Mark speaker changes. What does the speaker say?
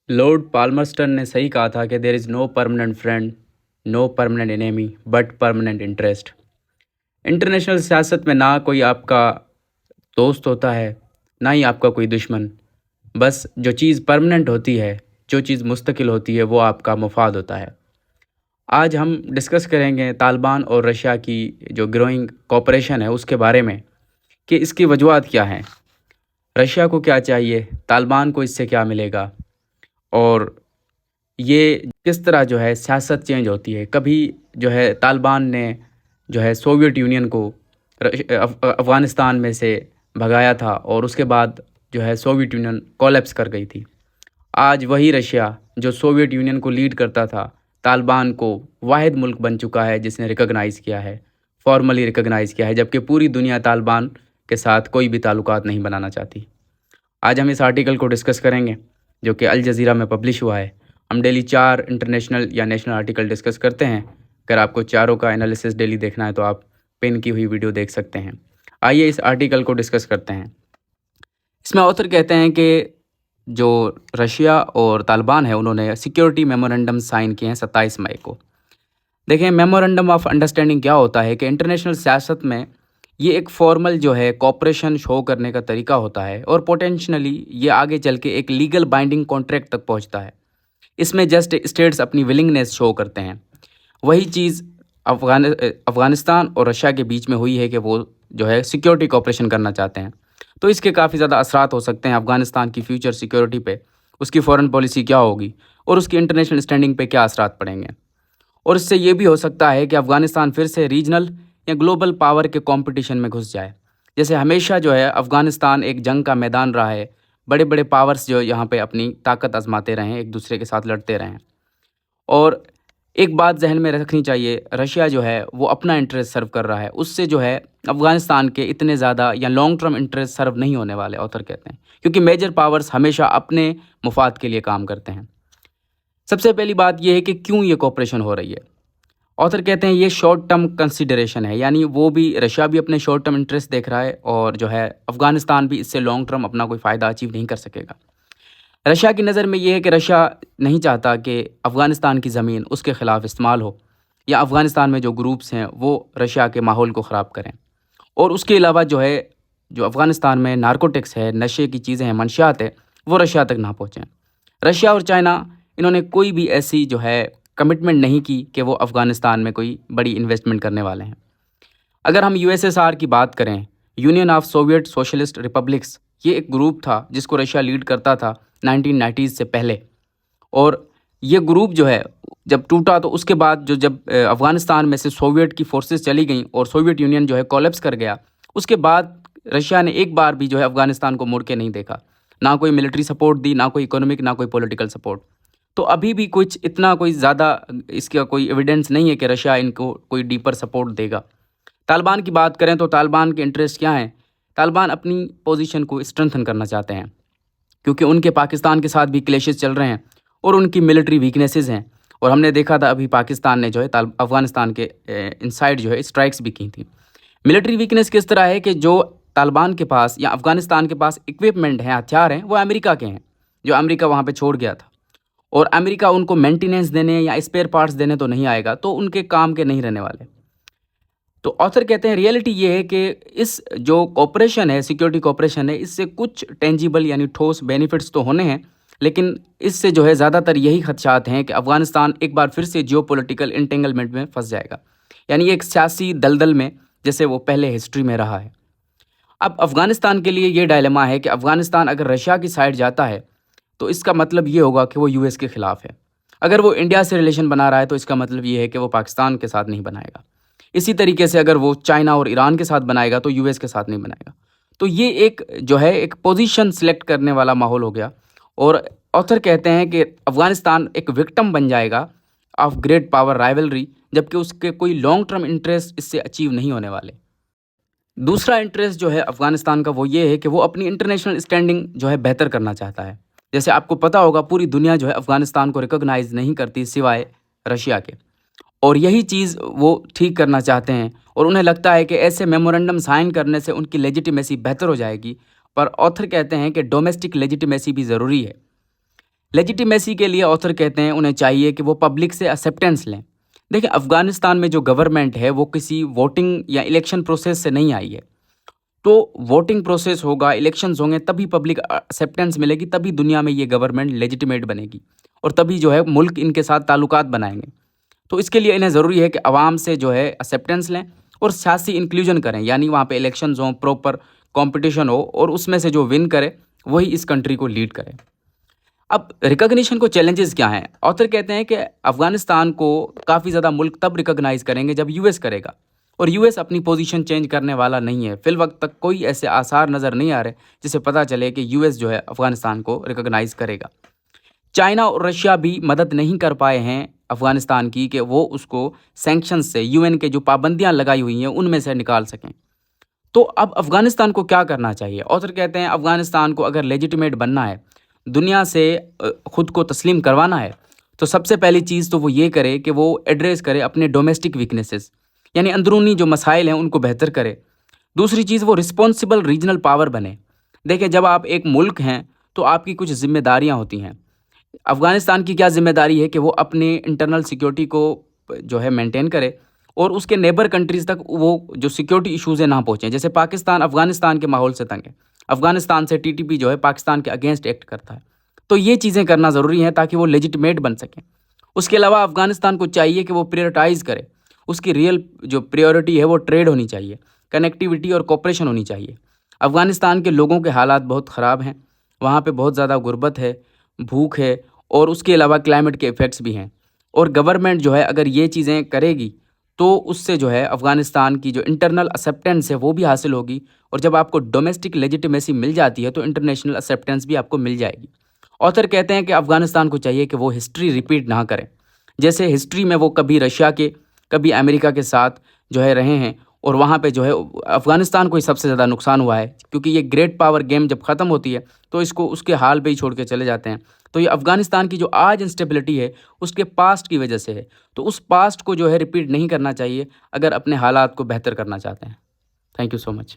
Speaker 1: Lord पाल्मर्स्टन ने सही कहा था कि there is no permanent friend, no permanent enemy, but permanent interest. International सियासत में ना कोई आपका दोस्त होता है, ना ही आपका कोई दुश्मन। बस जो चीज़ परमानेंट होती है, जो चीज़ मुस्तकिल होती है, वो आपका मफाद होता है। आज हम डिस्कस करेंगे तालिबान और रशिया की जो ग्रोइंग कोऑपरेशन है उसके बारे में, कि इसकी वजूहत क्या हैं, रशिया को क्या चाहिए, तालिबान को इससे क्या मिलेगा, और ये किस तरह जो है सियासत चेंज होती है। कभी जो है तालिबान ने जो है सोवियत यूनियन को अफ़गानिस्तान में से भगाया था और उसके बाद जो है सोवियत यूनियन कोलैप्स कर गई थी। आज वही रशिया जो सोवियत यूनियन को लीड करता था, तालिबान को वाहिद मुल्क बन चुका है जिसने रिकॉग्नाइज़ किया है, फॉर्मली रिकॉग्नाइज़ किया है, जबकि पूरी दुनिया तालिबान के साथ कोई भी ताल्लुकात नहीं बनाना चाहती। आज हम इस आर्टिकल को डिस्कस करेंगे जो कि अल जज़ीरा में पब्लिश हुआ है। हम डेली 4 इंटरनेशनल या नेशनल आर्टिकल डिस्कस करते हैं। अगर आपको चारों का एनालिसिस डेली देखना है तो आप पिन की हुई वीडियो देख सकते हैं। आइए इस आर्टिकल को डिस्कस करते हैं। इसमें ऑथर कहते हैं कि जो रशिया और तालिबान है उन्होंने सिक्योरिटी मेमोरेंडम साइन किए हैं 27 मई को। देखें, मेमोरेंडम ऑफ अंडरस्टैंडिंग क्या होता है कि इंटरनेशनल सियासत में ये एक फॉर्मल जो है कॉपरेशन शो करने का तरीका होता है और पोटेंशनली ये आगे चल के एक लीगल बाइंडिंग कॉन्ट्रैक्ट तक पहुंचता है। इसमें जस्ट स्टेट्स अपनी विलिंगनेस शो करते हैं। वही चीज़ अफ़गानिस्तान और रशिया के बीच में हुई है कि वो जो है सिक्योरिटी कॉपरेशन करना चाहते हैं। तो इसके काफ़ी ज़्यादा असरात हो सकते हैं अफ़गानिस्तान की फ्यूचर सिक्योरिटी पे, उसकी फ़ॉरेन पॉलिसी क्या होगी और उसकी इंटरनेशनल स्टैंडिंग पे क्या असरात पड़ेंगे। और इससे ये भी हो सकता है कि अफ़गानिस्तान फिर से रीजनल या ग्लोबल पावर के कंपटीशन में घुस जाए। जैसे हमेशा जो है अफ़गानिस्तान एक जंग का मैदान रहा है, बड़े बड़े पावर्स जो यहाँ पे अपनी ताकत आजमाते रहे हैं, एक दूसरे के साथ लड़ते रहे हैं। और एक बात जहन में रखनी चाहिए, रशिया जो है वो अपना इंटरेस्ट सर्व कर रहा है, उससे जो है अफ़गानिस्तान के इतने ज़्यादा या लॉन्ग टर्म इंटरेस्ट सर्व नहीं होने वाले, ऑथर कहते हैं, क्योंकि मेजर पावर्स हमेशा अपने मुफाद के लिए काम करते हैं। सबसे पहली बात यह है कि क्यों ये कॉपरेशन हो रही है। ऑथर कहते हैं ये शॉर्ट टर्म कंसिडरेशन है, यानी वो भी रशिया भी अपने शॉर्ट टर्म इंटरेस्ट देख रहा है और जो है अफ़गानिस्तान भी इससे लॉन्ग टर्म अपना कोई फ़ायदा अचीव नहीं कर सकेगा। रशिया की नज़र में ये है कि रशिया नहीं चाहता कि अफ़गानिस्तान की ज़मीन उसके ख़िलाफ़ इस्तेमाल हो या अफ़गानिस्तान में जो ग्रुप्स हैं वो रशिया के माहौल को ख़राब करें। और उसके अलावा जो है जो अफ़गानिस्तान में नारकोटिक्स है, नशे की चीज़ें हैं, मंशियात है, वो रशिया तक ना पहुँचें। रशिया और चाइना इन्होंने कोई भी ऐसी जो है कमिटमेंट नहीं की कि वो अफ़गानिस्तान में कोई बड़ी इन्वेस्टमेंट करने वाले हैं। अगर हम यूएसएसआर की बात करें, union of Soviet socialist republics, ये एक ग्रुप था जिसको रशिया लीड करता था 1990s से पहले। और ये ग्रुप जो है जब टूटा तो उसके बाद जब अफ़गानिस्तान में से सोवियत की फोर्सेस चली गईं और सोवियत यूनियन जो है कोलैप्स कर गया, उसके बाद रशिया ने एक बार भी जो है अफ़गानिस्तान को मुड़ के नहीं देखा। ना कोई मिलिट्री सपोर्ट दी, ना कोई इकोनॉमिक, ना कोई पॉलिटिकल सपोर्ट। तो अभी भी कुछ इतना कोई ज़्यादा इसका कोई एविडेंस नहीं है कि रशिया इनको कोई डीपर सपोर्ट देगा। तालिबान की बात करें तो तालिबान के इंटरेस्ट क्या हैं? तालिबान अपनी पोजीशन को स्ट्रेंथन करना चाहते हैं, क्योंकि उनके पाकिस्तान के साथ भी क्लैशेस चल रहे हैं और उनकी मिलिट्री वीकनेसेस हैं। और हमने देखा था अभी पाकिस्तान ने जो है अफ़गानिस्तान के इनसाइड जो है स्ट्राइक्स भी की थी। मिलिट्री वीकनेस किस तरह है कि जो तालिबान के पास या अफ़गानिस्तान के पास इक्विपमेंट हैं, हथियार हैं, वो अमेरिका के हैं, जो अमेरिका वहाँ पे छोड़ गया था। और अमेरिका उनको मेंटेनेंस देने या स्पेयर पार्ट्स देने तो नहीं आएगा, तो उनके काम के नहीं रहने वाले। तो ऑथर कहते हैं रियलिटी ये है कि इस जो कॉपरेशन है, सिक्योरिटी कॉपरेशन है, इससे कुछ टेंजिबल यानी ठोस बेनिफिट्स तो होने हैं, लेकिन इससे जो है ज़्यादातर यही खदशात हैं कि अफ़गानिस्तान एक बार फिर से जियोपॉलिटिकल एंटेंगलमेंट में फंस जाएगा, यानी एक सियासी दलदल में, जैसे वो पहले हिस्ट्री में रहा है। अब अफ़गानिस्तान के लिए ये डायलेमा है कि अफ़गानिस्तान अगर रशिया की साइड जाता है तो इसका मतलब ये होगा कि वो यूएस के ख़िलाफ़ है। अगर वो इंडिया से रिलेशन बना रहा है तो इसका मतलब ये है कि वो पाकिस्तान के साथ नहीं बनाएगा। इसी तरीके से अगर वो चाइना और ईरान के साथ बनाएगा तो यूएस के साथ नहीं बनाएगा। तो ये एक जो है एक पोजीशन सिलेक्ट करने वाला माहौल हो गया। और ऑथर कहते हैं कि अफ़गानिस्तान एक विक्टिम बन जाएगा ऑफ ग्रेट पावर राइवलरी, जबकि उसके कोई लॉन्ग टर्म इंटरेस्ट इससे अचीव नहीं होने वाले। दूसरा इंटरेस्ट जो है अफ़गानिस्तान का वो ये है कि वो अपनी इंटरनेशनल स्टैंडिंग जो है बेहतर करना चाहता है। जैसे आपको पता होगा पूरी दुनिया जो है अफ़गानिस्तान को रिकॉग्नाइज़ नहीं करती सिवाय रशिया के, और यही चीज़ वो ठीक करना चाहते हैं और उन्हें लगता है कि ऐसे मेमोरेंडम साइन करने से उनकी लेजिटिमेसी बेहतर हो जाएगी। पर ऑथर कहते हैं कि डोमेस्टिक लेजिटिमेसी भी ज़रूरी है। लेजिटिमेसी के लिए ऑथर कहते हैं उन्हें चाहिए कि वो पब्लिक से एक्सेप्टेंस लें। देखिए, अफ़गानिस्तान में जो गवर्नमेंट है वो किसी वोटिंग या इलेक्शन प्रोसेस से नहीं आई है। तो वोटिंग प्रोसेस होगा, इलेक्शंस होंगे, तभी पब्लिक एक्सेप्टेंस मिलेगी, तभी दुनिया में ये गवर्नमेंट लेजिटिमेट बनेगी और तभी जो है मुल्क इनके साथ ताल्लुकात बनाएँगे। तो इसके लिए इन्हें ज़रूरी है कि आवाम से जो है एक्सेप्टेंस लें और सियासी इंक्लूजन करें, यानी वहाँ पे इलेक्शंस हों, प्रॉपर कॉम्पिटिशन हो और उसमें से जो विन करे वही इस कंट्री को लीड करे। अब रिकॉग्निशन को चैलेंजेस क्या हैं? ऑथर कहते हैं कि अफ़गानिस्तान को काफ़ी ज़्यादा मुल्क तब रिकॉग्नाइज़ करेंगे जब यूएस करेगा और यूएस अपनी पोजीशन चेंज करने वाला नहीं है। फ़िलवक़्त तक कोई ऐसे आसार नज़र नहीं आ रहे जिससे पता चले कि यूएस जो है अफ़गानिस्तान को रिकॉग्नाइज़ करेगा। चाइना और रशिया भी मदद नहीं कर पाए हैं अफ़गानिस्तान की कि वो उसको सैंक्शंस से, यूएन के जो पाबंदियाँ लगाई हुई हैं उनमें से निकाल सकें। तो अब अफ़गानिस्तान को क्या करना चाहिए? ऑथर कहते हैं अफ़गानिस्तान को अगर लेजिटिमेट बनना है, दुनिया से खुद को तस्लीम करवाना है, तो सबसे पहली चीज़ तो वो ये करे कि वो एड्रेस करे अपने डोमेस्टिक वीकनेसेस, यानी अंदरूनी जो मसाइल हैं उनको बेहतर करे। दूसरी चीज़, वो रिस्पॉन्सिबल रीजनल पावर बने। देखिए, जब आप एक मुल्क हैं तो आपकी कुछ ज़िम्मेदारियाँ होती हैं। अफ़गानिस्तान की क्या ज़िम्मेदारी है कि वो अपने इंटरनल सिक्योरिटी को जो है मेंटेन करे और उसके नेबर कंट्रीज़ तक वो जो सिक्योरिटी इश्यूज़ हैं ना पहुँचे। जैसे पाकिस्तान अफ़गानिस्तान के माहौल से तंग है। अफ़गानिस्तान से टीटीपी जो है पाकिस्तान के अगेंस्ट एक्ट करता है। तो ये चीज़ें करना ज़रूरी है ताकि वो लेजिटिमेट बन सकें। उसके अलावा अफ़गानिस्तान को चाहिए कि वो प्रायोरिटाइज़ करे। उसकी रियल जो प्रायोरिटी है वो ट्रेड होनी चाहिए, कनेक्टिविटी और कोऑपरेशन होनी चाहिए। अफ़गानिस्तान के लोगों के हालात बहुत ख़राब हैं। वहाँ पे बहुत ज़्यादा गुर्बत है, भूख है और उसके अलावा क्लाइमेट के इफ़ेक्ट्स भी हैं। और गवर्नमेंट जो है अगर ये चीज़ें करेगी तो उससे जो है अफ़गानिस्तान की जो इंटरनल एक्सेप्टेंस है वो भी हासिल होगी और जब आपको डोमेस्टिक लेजिटिमेसी मिल जाती है तो इंटरनेशनल एक्सेप्टेंस भी आपको मिल जाएगी। ऑथर कहते हैं कि अफ़गानिस्तान को चाहिए कि वो हिस्ट्री रिपीट ना करें। जैसे हिस्ट्री में वो कभी रशिया के, कभी अमेरिका के साथ जो है रहे हैं और वहाँ पे जो है अफ़गानिस्तान को ही सबसे ज़्यादा नुकसान हुआ है क्योंकि ये ग्रेट पावर गेम जब ख़त्म होती है तो इसको उसके हाल पे ही छोड़ के चले जाते हैं। तो ये अफ़गानिस्तान की जो आज इंस्टेबिलिटी है उसके पास्ट की वजह से है। तो उस पास्ट को जो है रिपीट नहीं करना चाहिए अगर अपने हालात को बेहतर करना चाहते हैं। Thank you so much.